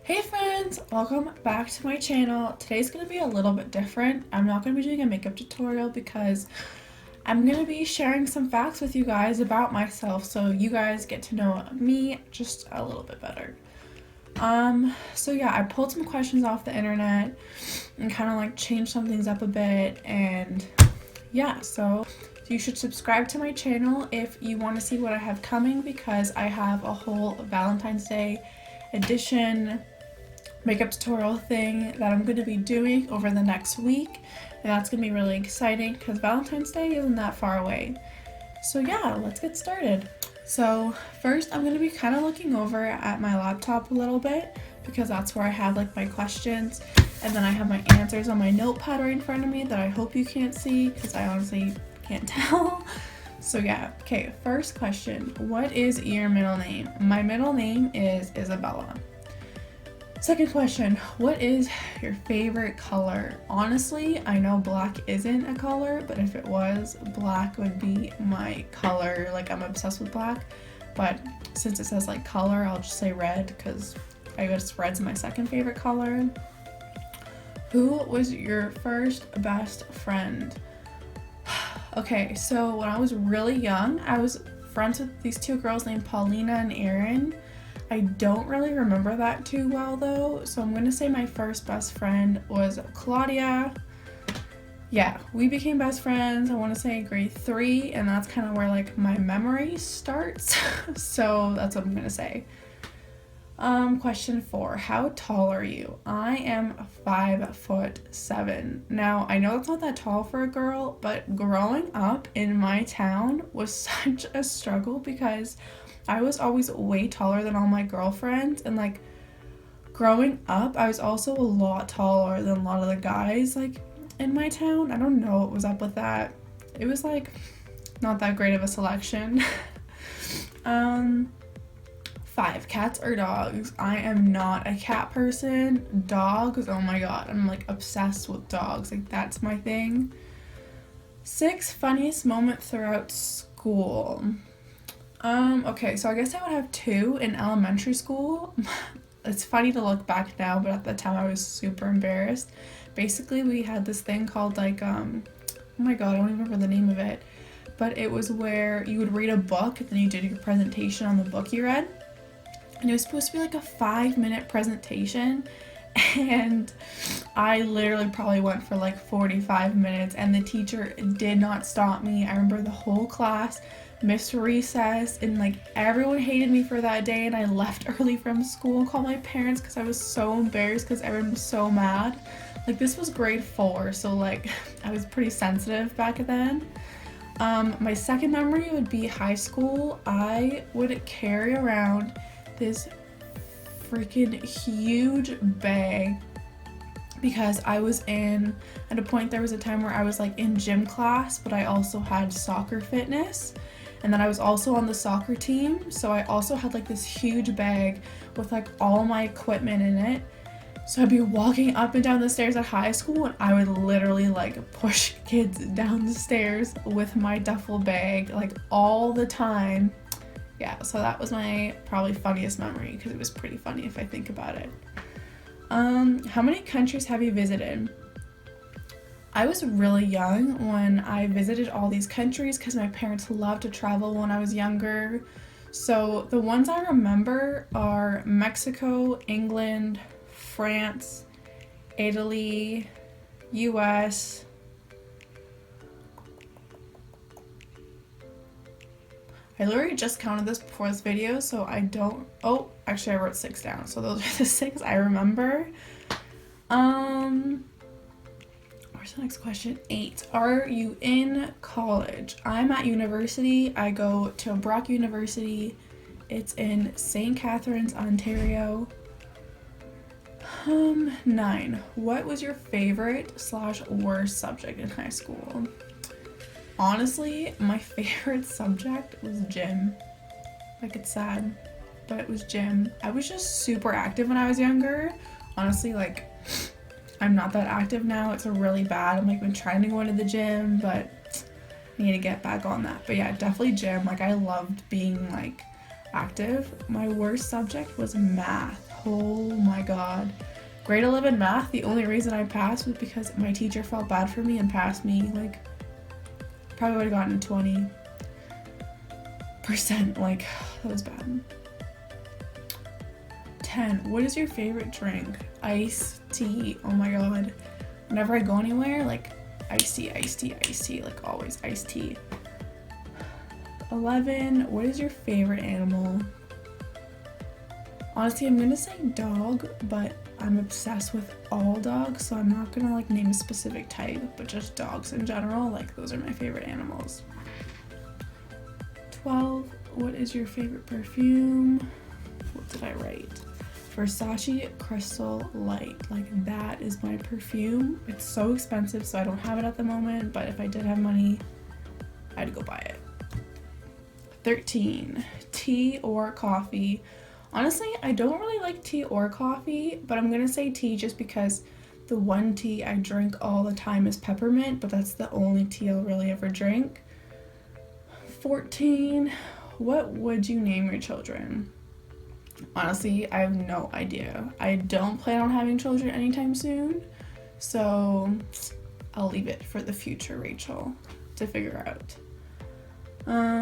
Hey friends, welcome back to my channel. Today's going to be a little bit different. I'm not going to be doing a makeup tutorial because I'm going to be sharing some facts with you guys about myself so you guys get to know me just a little bit better. So yeah, I pulled some questions off the internet and kind of like changed some things up a bit, and yeah, so you should subscribe to my channel if you want to see what I have coming, because I have a whole Valentine's Day edition makeup tutorial thing that I'm going to be doing over the next week, and that's going to be really exciting because Valentine's Day isn't that far away. So yeah, let's get started. So first I'm going to be kind of looking over at my laptop a little bit because that's where I have like my questions, and then I have my answers on my notepad right in front of me that I hope you can't see because I honestly can't tell. So yeah, okay, first question. What is your middle name? My middle name is Isabella. Second question, what is your favorite color? Honestly, I know black isn't a color, but if it was, black would be my color. Like, I'm obsessed with black, but since it says like color, I'll just say red because I guess red's my second favorite color. Who was your first best friend? Okay, so when I was really young, I was friends with these two girls named Paulina and Erin. I don't really remember that too well though, so I'm gonna say my first best friend was Claudia. Yeah, we became best friends, I want to say grade 3, and that's kind of where like my memory starts. So that's what I'm gonna say. Question 4, how tall are you? I am 5'7". Now, I know that's not that tall for a girl, but growing up in my town was such a struggle because I was always way taller than all my girlfriends, and like growing up I was also a lot taller than a lot of the guys like in my town. I don't know what was up with that. It was like not that great of a selection. 5, cats or dogs? I am not a cat person. Dogs, oh my god, I'm like obsessed with dogs. Like, that's my thing. 6, funniest moment throughout school. Okay, so I guess I would have 2 in elementary school. It's funny to look back now, but at the time I was super embarrassed. Basically, we had this thing called like, oh my god, I don't even remember the name of it, but it was where you would read a book and then you did your presentation on the book you read. And it was supposed to be like a 5-minute presentation, and I literally probably went for like 45 minutes, and the teacher did not stop me. I remember the whole class missed recess, and like everyone hated me for that day, and I left early from school and called my parents because I was so embarrassed because everyone was so mad. Like, this was grade 4, so like I was pretty sensitive back then. My second memory would be high school. I would carry around this freaking huge bag because I was at a point, there was a time where I was like in gym class, but I also had soccer fitness, and then I was also on the soccer team, so I also had like this huge bag with like all my equipment in it. So I'd be walking up and down the stairs at high school, and I would literally like push kids down the stairs with my duffel bag like all the time. Yeah, so that was my probably funniest memory because it was pretty funny if I think about it. How many countries have you visited? I was really young when I visited all these countries because my parents loved to travel when I was younger. So the ones I remember are Mexico, England, France, Italy, US, I literally just counted this before this video, so I don't, oh, actually I wrote 6 down, so those are the 6 I remember. Where's the next question? 8, are you in college? I'm at university. I go to Brock University. It's in St. Catharines, Ontario. 9, what was your favorite / worst subject in high school? Honestly, my favorite subject was gym. Like, it's sad, but it was gym. I was just super active when I was younger. Honestly, like, I'm not that active now. It's really bad. I'm like been trying to go into the gym, but I need to get back on that. But yeah, definitely gym. Like, I loved being like active. My worst subject was math. Oh my god. Grade 11 math, the only reason I passed was because my teacher felt bad for me and passed me. Like, probably would have gotten 20%. Like, that was bad. 10. What is your favorite drink? Iced tea. Oh my god. Whenever I go anywhere, like, iced tea, iced tea, iced tea. Like, always iced tea. 11. What is your favorite animal? Honestly, I'm gonna say dog, but I'm obsessed with all dogs, so I'm not gonna like name a specific type, but just dogs in general. Like, those are my favorite animals. 12. What is your favorite perfume? What did I write? Versace Crystal Light. Like, that is my perfume. It's so expensive, so I don't have it at the moment, but if I did have money, I'd go buy it. 13. Tea or coffee? Honestly, I don't really like tea or coffee, but I'm gonna say tea just because the one tea I drink all the time is peppermint, but that's the only tea I'll really ever drink. 14. What would you name your children? Honestly, I have no idea. I don't plan on having children anytime soon, so I'll leave it for the future Rachel to figure out.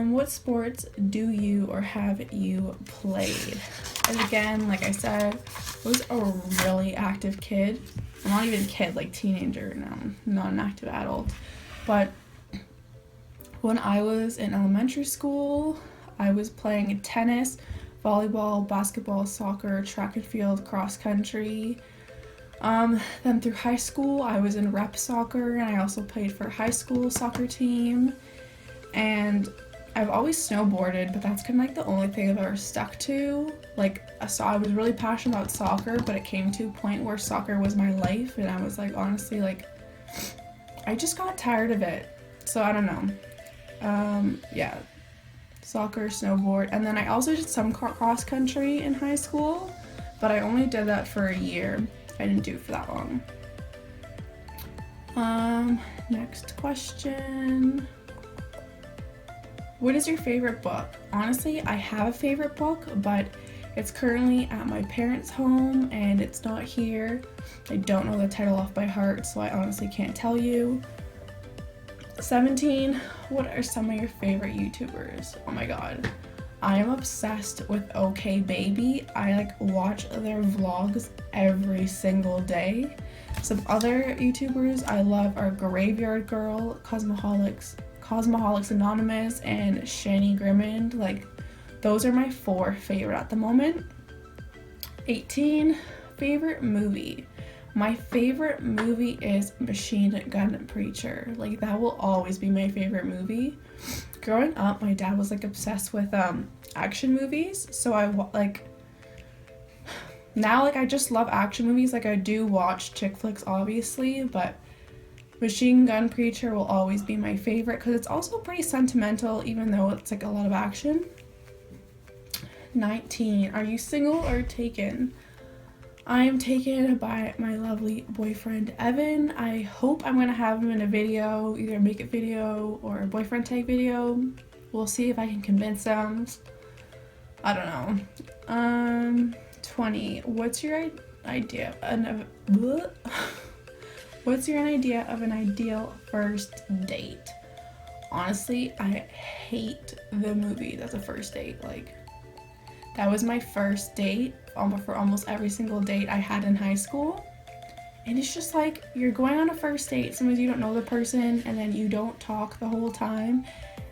What sports do you or have you played? And again, like I said, I was a really active kid. I'm not even a kid, like teenager now, not an active adult. But when I was in elementary school, I was playing tennis, volleyball, basketball, soccer, track and field, cross country. Then through high school, I was in rep soccer, and I also played for a high school soccer team. And I've always snowboarded, but that's kind of like the only thing I've ever stuck to. Like, so I was really passionate about soccer, but it came to a point where soccer was my life, and I was like, honestly, like, I just got tired of it. So I don't know. Yeah, soccer, snowboard, and then I also did some cross country in high school, but I only did that for a year. I didn't do it for that long. Next question. What is your favorite book? Honestly, I have a favorite book, but it's currently at my parents' home and it's not here. I don't know the title off by heart, so I honestly can't tell you. 17. What are some of your favorite YouTubers? Oh my god. I am obsessed with OK Baby. I like watch their vlogs every single day. Some other YouTubers I love are Graveyard Girl, Cosmoholics Anonymous, and Shani Grimmond. Like, those are my 4 favorite at the moment. 18. Favorite movie? My favorite movie is Machine Gun Preacher. Like, that will always be my favorite movie. Growing up, my dad was like obsessed with action movies, so now I just love action movies. Like, I do watch chick flicks obviously, but Machine Gun Preacher will always be my favorite because it's also pretty sentimental, even though it's like a lot of action. 19. Are you single or taken? I am taken by my lovely boyfriend, Evan. I hope I'm going to have him in a video, either a makeup video or a boyfriend tag video. We'll see if I can convince him. I don't know. 20. What's your idea of an ideal first date? Honestly, I hate the movie That's a First Date. Like, that was my first date for almost every single date I had in high school. And it's just like, you're going on a first date, sometimes you don't know the person, and then you don't talk the whole time,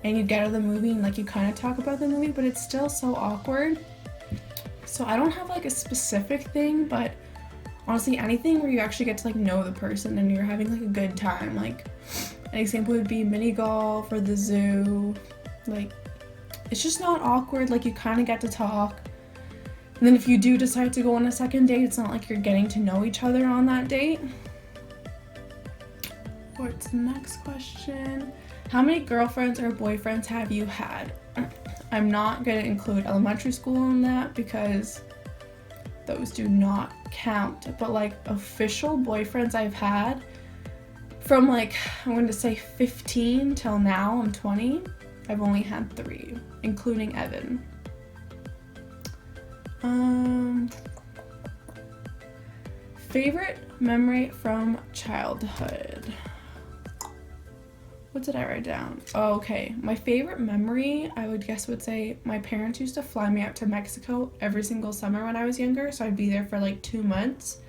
and you get out of the movie and like you kind of talk about the movie, but it's still so awkward. So I don't have like a specific thing, but honestly, anything where you actually get to like know the person and you're having like a good time. Like, an example would be mini golf or the zoo. Like, it's just not awkward. Like, you kind of get to talk. And then if you do decide to go on a second date, it's not like you're getting to know each other on that date. What's the next question? How many girlfriends or boyfriends have you had? I'm not going to include elementary school in that because those do not count. But like, official boyfriends I've had from like, I'm going to say 15 till now, I'm 20. I've only had 3, including Evan. Favorite memory from childhood. What did I write down? Oh, okay. My favorite memory, I would say my parents used to fly me out to Mexico every single summer when I was younger, so I'd be there for like 2 months.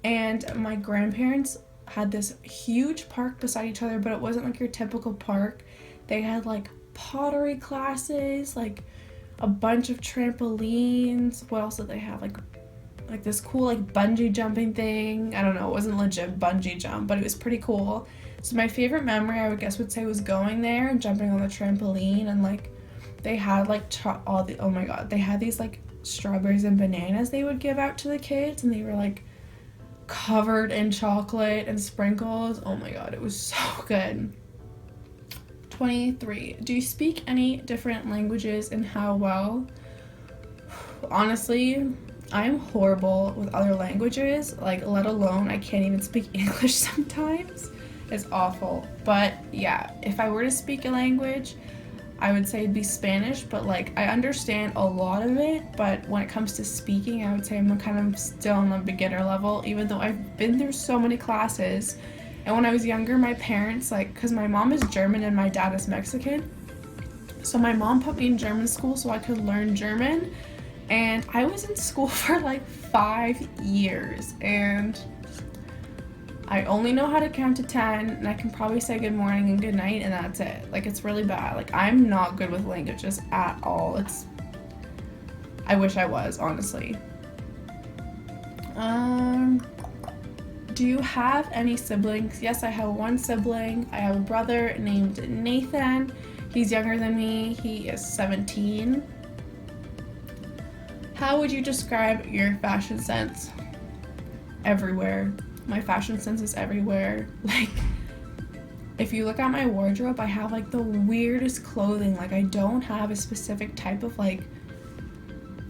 And my grandparents had this huge park beside each other, but it wasn't like your typical park. They had like pottery classes, like a bunch of trampolines. What else did they have? Like this cool like bungee jumping thing. I don't know, it wasn't legit bungee jump, but it was pretty cool. So my favorite memory I would say was going there and jumping on the trampoline, and like they had like oh my god, they had these like strawberries and bananas they would give out to the kids, and they were like covered in chocolate and sprinkles. Oh my god, it was so good. 23. Do you speak any different languages, and how well? Honestly, I'm horrible with other languages, like let alone I can't even speak English sometimes. It's awful. But yeah, if I were to speak a language, I would say it'd be Spanish, but like I understand a lot of it, but when it comes to speaking, I would say I'm kind of still on the beginner level, even though I've been through so many classes. And when I was younger, my parents, like, because my mom is German and my dad is Mexican, so my mom put me in German school so I could learn German, and I was in school for like 5 years, and I only know how to count to 10, and I can probably say good morning and good night, and that's it. Like, it's really bad. Like, I'm not good with languages at all. I wish I was, honestly. Do you have any siblings? Yes, I have one sibling. I have a brother named Nathan. He's younger than me. He is 17. How would you describe your fashion sense? Everywhere. My fashion sense is everywhere. Like, if you look at my wardrobe, I have like the weirdest clothing. Like, I don't have a specific type of like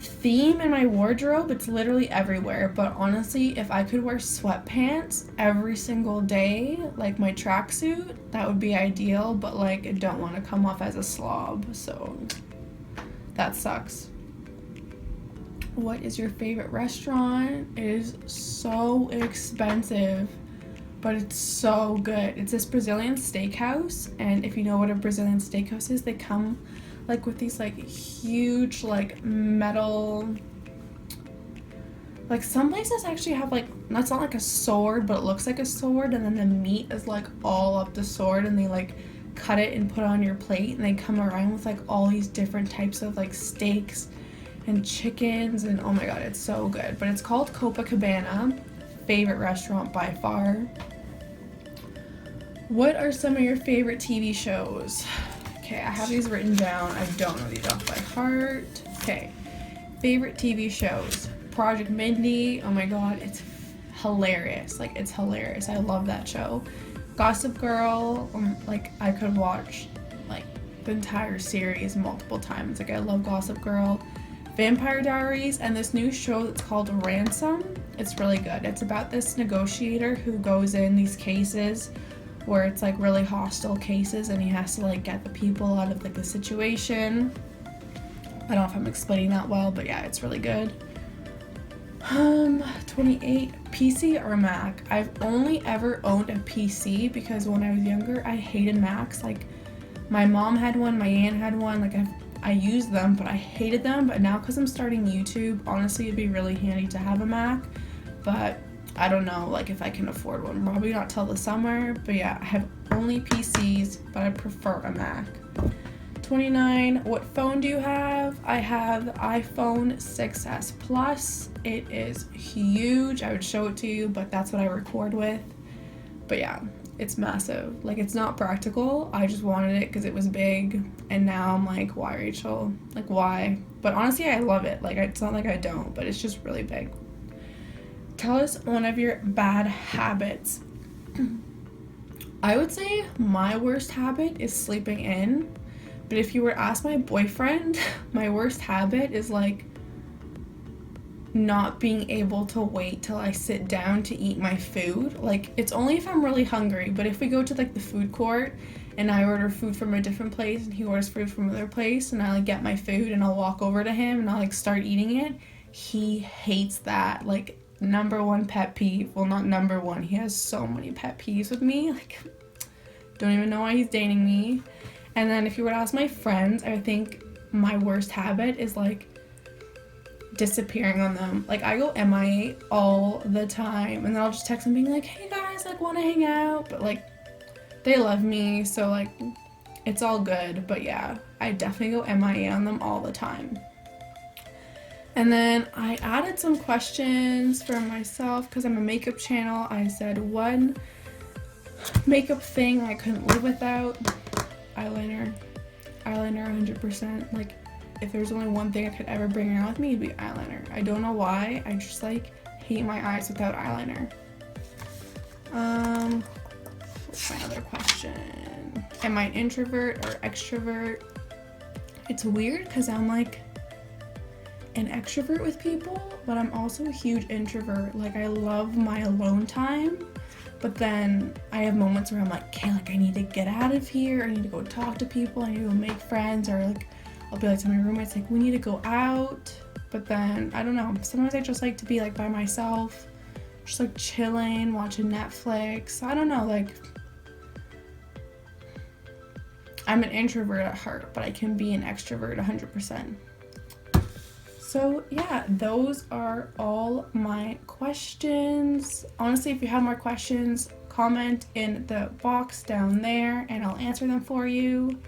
theme in my wardrobe. It's literally everywhere. But honestly, if I could wear sweatpants every single day, like my tracksuit, that would be ideal. But like, I don't want to come off as a slob, so that sucks. What is your favorite restaurant? It is so expensive, but it's so good. It's this Brazilian steakhouse, and if you know what a Brazilian steakhouse is, they come like with these like huge like metal, like some places actually have like, that's not like a sword, but it looks like a sword, and then the meat is like all up the sword, and they like cut it and put it on your plate, and they come around with like all these different types of like steaks and chickens, and oh my god, it's so good. But it's called Copacabana. Favorite restaurant by far. What are some of your favorite TV shows? Okay, I have these written down. I don't know these off by heart. Okay, favorite TV shows. Project Mindy. Oh my god, it's hilarious. Like, it's hilarious. I love that show. Gossip Girl. Like, I could watch like the entire series multiple times. Like, I love Gossip Girl. Vampire Diaries, and this new show that's called Ransom. It's really good. It's about this negotiator who goes in these cases where it's like really hostile cases, and he has to like get the people out of like the situation. I don't know if I'm explaining that well, but yeah, it's really good. 28. PC or Mac? I've only ever owned a PC because when I was younger, I hated Macs. Like, my mom had one, my aunt had one, like I used them, but I hated them. But now, because I'm starting YouTube, honestly, it'd be really handy to have a Mac. But I don't know, like, if I can afford one. Probably not till the summer. But yeah, I have only PCs, but I prefer a Mac. 29. What phone do you have? I have the iPhone 6s Plus. It is huge. I would show it to you, but that's what I record with. But yeah, it's massive. Like, it's not practical. I just wanted it because it was big, and now I'm like, why, Rachel? Like, why? But honestly, I love it. Like, it's not like I don't, but it's just really big. Tell us one of your bad habits. I would say my worst habit is sleeping in. But if you were to ask my boyfriend, my worst habit is like not being able to wait till I sit down to eat my food. Like, it's only if I'm really hungry, but if we go to like the food court and I order food from a different place and he orders food from another place, and I like get my food and I'll walk over to him and I'll like start eating it, He hates that. Like, number one pet peeve. Well, not number one. He has so many pet peeves with me. Like, don't even know why he's dating me. And then if you were to ask my friends, I think my worst habit is like disappearing on them. Like, I go MIA all the time, and then I'll just text them being like, hey guys, like, want to hang out? But like, they love me, so like, it's all good. But yeah, I definitely go MIA on them all the time. And then I added some questions for myself because I'm a makeup channel. I said one makeup thing I couldn't live without. Eyeliner 100%. Like, if there's only one thing I could ever bring around with me, it'd be eyeliner. I don't know why, I just like hate my eyes without eyeliner. What's my other question? Am I an introvert or extrovert? It's weird because I'm like an extrovert with people, but I'm also a huge introvert. Like, I love my alone time, but then I have moments where I'm like, okay, like, I need to get out of here, I need to go talk to people, I need to go make friends, or like, I'll be like to my roommates, like, we need to go out. But then, I don't know, sometimes I just like to be like by myself, just like chilling, watching Netflix. I don't know, like, I'm an introvert at heart, but I can be an extrovert 100%. So yeah, those are all my questions. Honestly, if you have more questions, comment in the box down there and I'll answer them for you.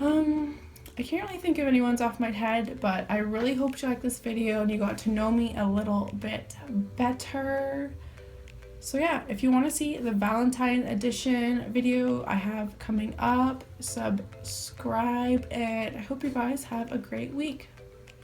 I can't really think of any ones off my head, but I really hope you liked this video and you got to know me a little bit better. So yeah, if you want to see the Valentine edition video I have coming up, subscribe, and I hope you guys have a great week.